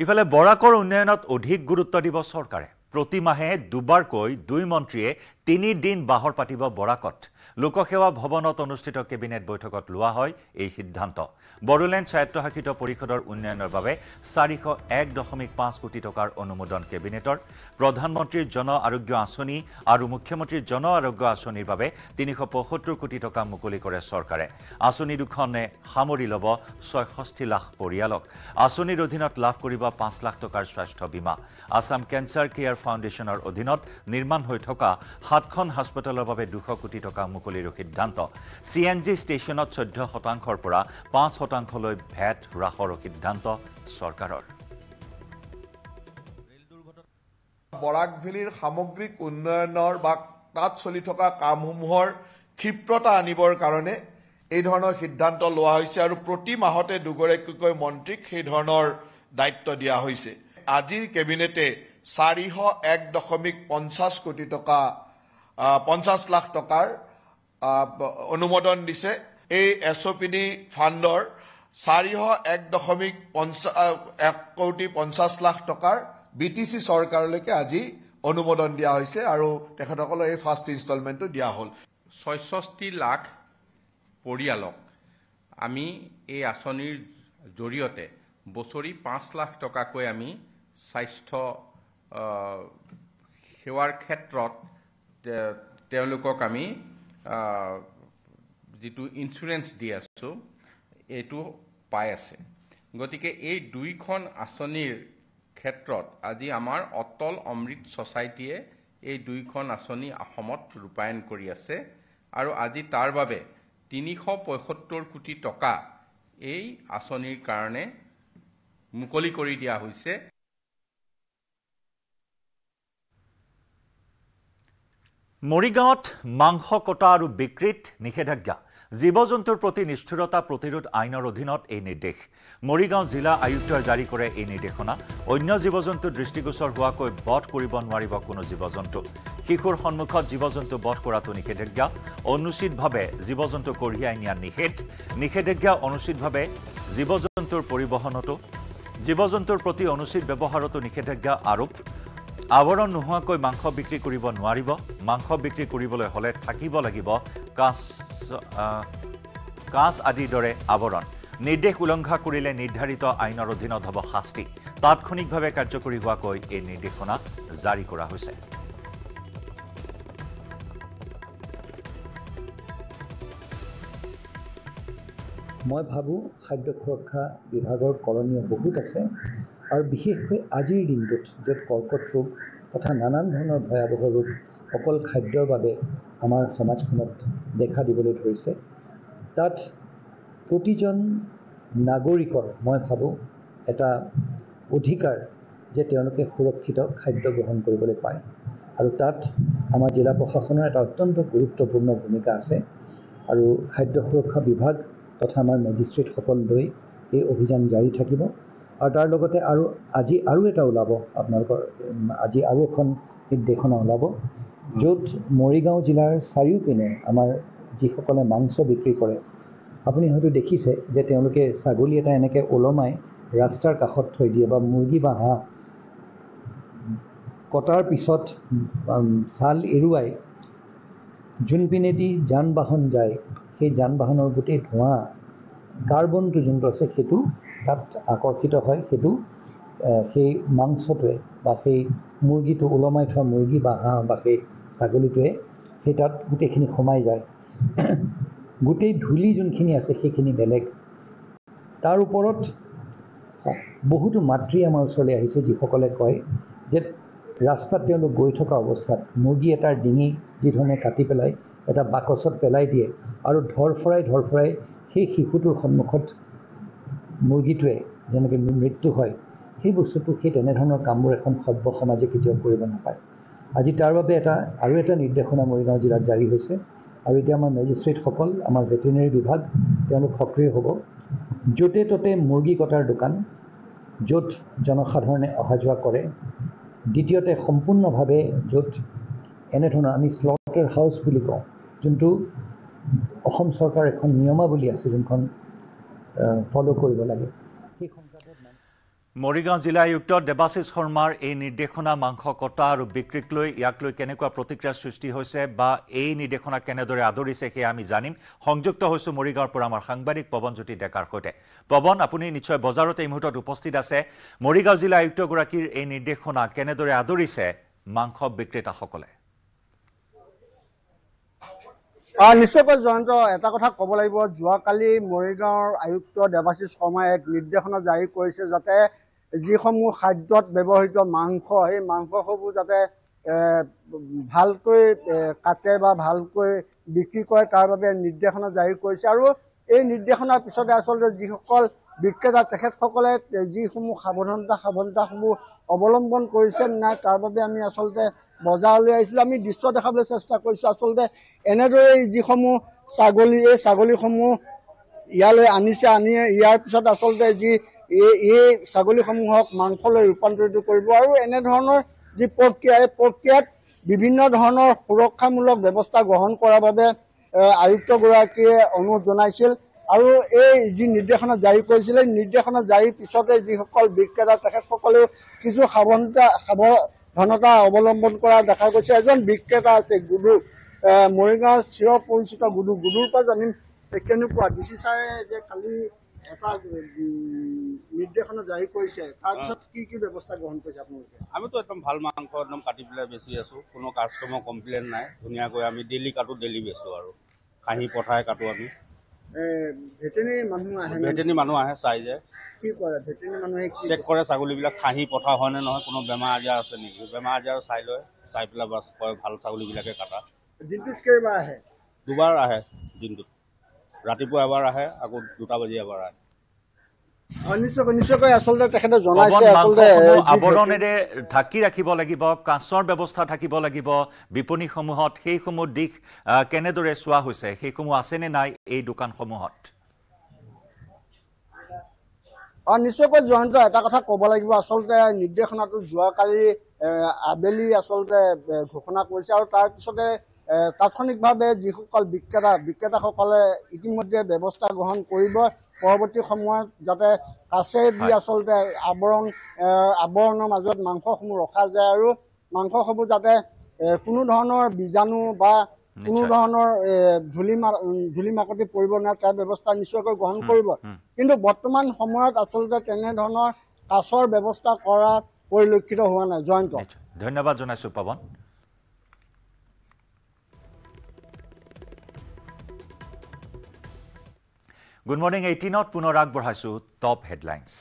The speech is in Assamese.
ইফালে বৰাকৰ উন্নয়নত অধিক গুৰুত্ব দিব চৰকাৰে প্ৰতি মাহে দুবাৰকৈ দুই মন্ত্ৰীয়ে 3 দিন বাহৰ পাতিব বৰাকত লোকসেৱা ভৱনত অনুষ্ঠিত কেবিনেট বৈঠকত লোৱা হয় এই সিদ্ধান্ত বড়োলেণ্ড স্বায়ত্তশাসিত পৰিষদৰ উন্নয়নৰ বাবে 401.5 কোটি টকাৰ অনুমোদন কেবিনেটৰ প্ৰধানমন্ত্ৰীৰ জন আৰোগ্য আঁচনি আৰু মুখ্যমন্ত্ৰীৰ জন আৰোগ্য আঁচনিৰ বাবে 375 কোটি টকা মুকলি কৰে চৰকাৰে আঁচনি দুখনে সামৰি ল'ব 66 লাখ পৰিয়ালক আঁচনিৰ অধীনত লাভ কৰিব 5 লাখ টকাৰ স্বাস্থ্য বীমা আসাম কেঞ্চাৰ কেয়াৰ ফাউণ্ডেশ্যনৰ অধীনত নিৰ্মাণ হৈ থকা 7খন হাস্পতালৰ বাবে 200 কোটি টকা মুকলিৰ সিদ্ধান্ত সিএনজি ষ্টেচনত 14% পৰা 5% লৈ ভ্যাট হ্ৰাসৰ সিদ্ধান্ত চৰকাৰৰ বৰাক ভেলীৰ সামগ্ৰিক উন্নয়নৰ বা তাত চলি থকা কামসমূহৰ ক্ষিপ্ৰতা আনিবৰ কাৰণে এই ধৰণৰ সিদ্ধান্ত লোৱা হৈছে আৰু প্ৰতি মাহতে দুগৰাকীকৈ মন্ত্ৰীক সেই ধৰণৰ দায়িত্ব দিয়া হৈছে আজিৰ কেবিনেটে 401.50 কোটি টকা 50 লাখ টকাৰ অনুমোদন দিছে এই এছঅপিডি ফাণ্ডৰ 401.1 কোটি 50 লাখ টকাৰ বিটিসি চৰকাৰলৈকে আজি অনুমোদন দিয়া হৈছে আৰু তেখেতসকলৰ এই ফাৰ্ষ্ট ইনষ্টলমেণ্টটো দিয়া হ'ল 66 লাখ পৰিয়ালক আমি এই আঁচনিৰ জৰিয়তে বছৰি 5 লাখ টকাকৈ আমি স্বাস্থ্য সেৱাৰ ক্ষেত্ৰত তেওঁলোকক আমি যেটো ইন্স্যুৰেন্স দি আছো এটো পাই আছে গতিকে এই দুইখন আঁচনিৰ ক্ষেত্ৰত আজি আমাৰ অটল অমৃত সোসাইটিয়ে এই দুইখন আঁচনি অসমত ৰূপায়ণ কৰি আছে আৰু আজি তাৰ বাবে 375 কোটি টকা এই আঁচনিৰ কাৰণে মুকলি কৰি দিয়া হৈছে মৰিগাঁৱত মাংস কটা আৰু বিক্ৰীত নিষেধাজ্ঞা জীৱ-জন্তুৰ প্ৰতি নিষ্ঠুৰতা প্ৰতিৰোধ আইনৰ অধীনত এই নিৰ্দেশ মৰিগাঁও জিলা আয়ুক্তই জাৰি কৰে এই নিৰ্দেশনা অন্য জীৱ-জন্তু দৃষ্টিগোচৰ হোৱাকৈ বধ কৰিব নোৱাৰিব কোনো জীৱ-জন্তু শিশুৰ সন্মুখত জীৱ-জন্তু বধ কৰাটো নিষেধাজ্ঞা অনুচিতভাৱে জীৱ-জন্তু কঢ়িয়াই নিয়া নিষেধাজ্ঞা অনুচিতভাৱে জীৱ-জন্তুৰ পৰিবহণতো জীৱ-জন্তুৰ প্ৰতি অনুচিত ব্যৱহাৰতো নিষেধাজ্ঞা আৰোপ আৱৰণ নোহোৱাকৈ মাংস বিক্ৰী কৰিব নোৱাৰিব মাংস বিক্ৰী কৰিবলৈ হলে থাকিব লাগিব কাঁচ আদিৰ দৰে আৱৰণ নিৰ্দেশ উলংঘা কৰিলে নিৰ্ধাৰিত আইনৰ অধীনত হ'ব শাস্তি তাৎক্ষণিকভাৱে কাৰ্যকৰী হোৱাকৈ এই নিৰ্দেশনা জাৰি কৰা হৈছে মই ভাবো খাদ্য সুৰক্ষা বিভাগৰ কৰণীয় বহুত আছে আৰু বিশেষকৈ আজিৰ দিনটোত য'ত কৰ্কট ৰোগ তথা নানান ধৰণৰ ভয়াৱহ ৰোগ অকল খাদ্যৰ বাবে আমাৰ সমাজখনত দেখা দিবলৈ ধৰিছে তাত প্ৰতিজন নাগৰিকৰ মই ভাবো এটা অধিকাৰ যে তেওঁলোকে সুৰক্ষিত খাদ্য গ্ৰহণ কৰিবলৈ পায় আৰু তাত আমাৰ জিলা প্ৰশাসনৰ এটা অত্যন্ত গুৰুত্বপূৰ্ণ ভূমিকা আছে আৰু খাদ্য সুৰক্ষা বিভাগ তথা আমাৰ মেজিষ্ট্ৰেটসকল লৈ এই অভিযান জাৰি থাকিব আৰু তাৰ লগতে আজি এটা ওলাব আপোনালোকৰ আজি আৰু এখন নিৰ্দেশনা ওলাব য'ত মৰিগাঁও জিলাৰ চাৰিওপিনে আমাৰ যিসকলে মাংস বিক্ৰী কৰে আপুনি হয়তো দেখিছে যে তেওঁলোকে ছাগলী এটা এনেকৈ ওলমাই ৰাস্তাৰ কাষত থৈ দিয়ে বা মুৰ্গী বা হাঁহ কটাৰ পিছত ছাল এৰুৱাই যোনপিনেদি যান বাহন যায় সেই যান বাহনৰ গোটেই ধোঁৱা কাৰ্বনটো যোনটো আছে সেইটো তাত আকৰ্ষিত হয় সেইটো সেই মাংসটোৱে বা সেই মুৰ্গীটো ওলমাই থোৱা মুৰ্গী বা হাঁহ বা সেই ছাগলীটোৱে সেই তাত গোটেইখিনি সোমাই যায় গোটেই ধূলি যোনখিনি আছে সেইখিনি বেলেগ তাৰ ওপৰত বহুতো মাতৃ আমাৰ ওচৰলৈ আহিছে যিসকলে কয় যে ৰাস্তাত তেওঁলোক গৈ থকা অৱস্থাত মুৰ্গী এটাৰ ডিঙি যিধৰণে কাটি পেলাই এটা বাকচত পেলাই দিয়ে আৰু ধৰফৰাই সেই শিশুটোৰ সন্মুখত মুৰ্গীটোৱে যেনেকৈ মৃত্যু হয় সেই বস্তুটো সেই তেনেধৰণৰ কামবোৰ এখন সভ্য সমাজে কেতিয়াও কৰিব নাপায় আজি তাৰ বাবে আৰু এটা নিৰ্দেশনা মৰিগাঁও জিলাত জাৰি হৈছে আৰু এতিয়া আমাৰ মেজিষ্ট্ৰেটসকল আমাৰ ভেটেৰিনেৰী বিভাগ তেওঁলোক সক্ৰিয় হ'ব য'তে ত'তে মুৰ্গী কটাৰ দোকান য'ত জনসাধাৰণে অহা যোৱা কৰে দ্বিতীয়তে সম্পূৰ্ণভাৱে য'ত এনেধৰণৰ আমি স্লটাৰ হাউচ বুলি কওঁ যোনটো অসম চৰকাৰৰ এখন নিয়মাৱলী আছে যোনখন ফলো কৰিব লাগে মৰিগাঁও জিলা আয়ুক্ত দেৱাশিষ শৰ্মাৰ এই নিৰ্দেশনা মাংস কটা আৰু বিক্ৰীক লৈ ইয়াক লৈ কেনেকুৱা প্ৰতিক্ৰিয়াৰ সৃষ্টি হৈছে বা এই নিৰ্দেশনা কেনেদৰে আদৰিছে সেয়া আমি জানিম। সংযুক্ত হৈছোঁ মৰিগাঁৱৰ পৰা আমাৰ সাংবাদিক পৱনজ্যোতি ডেকাৰ সৈতে। পৱন, আপুনি নিশ্চয় বজাৰত এই মুহূৰ্তত উপস্থিত আছে। মৰিগাঁও জিলা আয়ুক্তগৰাকীৰ এই নিৰ্দেশনা কেনেদৰে আদৰিছে মাংস বিক্ৰেতাসকলে? নিশ্চয়কৈ জয়ন্ত, এটা কথা ক'ব লাগিব, যোৱাকালি মৰিগাঁৱৰ আয়ুক্ত দেৱাশিষ শৰ্মাই এক নিৰ্দেশনা জাৰি কৰিছে যাতে যিসমূহ খাদ্যত ব্যৱহৃত মাংস, সেই মাংসসমূহ যাতে ভালকৈ কাটে বা ভালকৈ বিক্ৰী কৰে তাৰ বাবে নিৰ্দেশনা জাৰি কৰিছে। আৰু এই নিৰ্দেশনাৰ পিছতে আচলতে যিসকল বিক্ৰেতা তেখেতসকলে যিসমূহ সাৱধানতাসমূহ অৱলম্বন কৰিছে নাই তাৰ বাবে আমি আচলতে বজাৰলৈ আহিছিলোঁ। আমি দৃশ্য দেখাবলৈ চেষ্টা কৰিছোঁ। আচলতে এনেদৰে যিসমূহ ছাগলী, এই ছাগলীসমূহ ইয়ালৈ আনিছে, আনি ইয়াৰ পিছত আচলতে এই ছাগলীসমূহক মাংসলৈ ৰূপান্তৰিত কৰিব আৰু এনেধৰণৰ যি প্ৰক্ৰিয়া, এই প্ৰক্ৰিয়াত বিভিন্ন ধৰণৰ সুৰক্ষামূলক ব্যৱস্থা গ্ৰহণ কৰাৰ বাবে আয়ুক্তগৰাকীয়ে অনুৰোধ জনাইছিল। আৰু এই যি নিৰ্দেশনা জাৰি কৰিছিলে, নিৰ্দেশনা জাৰিৰ পিছতে যিসকল বিক্ৰেতা তেখেতসকলেও কিছু সাৱধানতা অৱলম্বন কৰা দেখা গৈছে। এজন বিক্ৰেতা আছে গুডু, মৰিগাঁৱৰ চিৰ পৰিচিত গুডুৰ পৰা জানিম কেনেকুৱা ডিচি ছাৰে যে কালি এটা নিৰ্দেশনা জাৰি কৰিছে, তাৰপিছত কি ব্যৱস্থা গ্ৰহণ কৰিছে আপোনালোকে? আমিতো একদম ভাল মাংস একদম কাটি পেলাই বেচি আছোঁ। কোনো কাষ্টমাৰ কমপ্লেইন নাই। ধুনীয়াকৈ আমি ডেইলি কাটো, ডেইলি বেচোঁ আৰু খাহী পঠাই কাটো আমি। ভেটেনেৰী মানুহ আহে? ভেটেনেৰী মানুহ আহে, চাই যায়, কি কৰে ভেটেনেৰী মানুহে? চেক কৰে ছাগলীবিলাক খাহী পঠা হয়নে নহয়, কোনো বেমাৰ আজাৰ আছে নেকি, বেমাৰ আজাৰ চাই লয়, চাই পেলাই বাছ কয় ভাল ছাগলীবিলাকে কাটা। দিনটোত কেইবাৰ আহে? দুবাৰ আহে দিনটোত, ৰাতিপুৱা এবাৰ আহে, আকৌ 2টা বাজি এবাৰ আহে। নিশ্চয়কৈ আচলতে তেখেতে জনাইছে আচলতে আৱৰণেৰে ঢাকি ৰাখিব লাগিব, কাঁচৰ ব্যৱস্থা থাকিব লাগিব বিপণীসমূহত। সেইসমূহ দিশ কেনেদৰে চোৱা হৈছে, সেইসমূহ আছেনে নাই এই দোকানসমূহত? নিশ্চয়কৈ জয়ন্ত, এটা কথা ক'ব লাগিব, আচলতে নিৰ্দেশনাটো যোৱাকালি আবেলি আচলতে ঘোষণা কৰিছে আৰু তাৰপিছতে তাৎক্ষণিকভাৱে যিসকল বিক্ৰেতাসকলে ইতিমধ্যে ব্যৱস্থা গ্ৰহণ কৰিব পৰৱৰ্তী সময়ত যাতে কাছেদি আচলতে আৱৰণৰ মাজত মাংসসমূহ ৰখা যায় আৰু মাংসসমূহ যাতে কোনো ধৰণৰ বীজাণু বা কোনো ধৰণৰ ধূলি মাকতি পৰিব নোৱাৰে তাৰ ব্যৱস্থা নিশ্চয়কৈ গ্ৰহণ কৰিব। কিন্তু বৰ্তমান সময়ত আচলতে তেনেধৰণৰ কাছৰ ব্যৱস্থা কৰা পৰিলক্ষিত হোৱা নাই। জয়ন্ত, ধন্যবাদ জনাইছোঁ পৱন। গুড মৰ্নিং 18ত পুনৰ আগবঢ়াইছোঁ টপ হেডলাইনছ।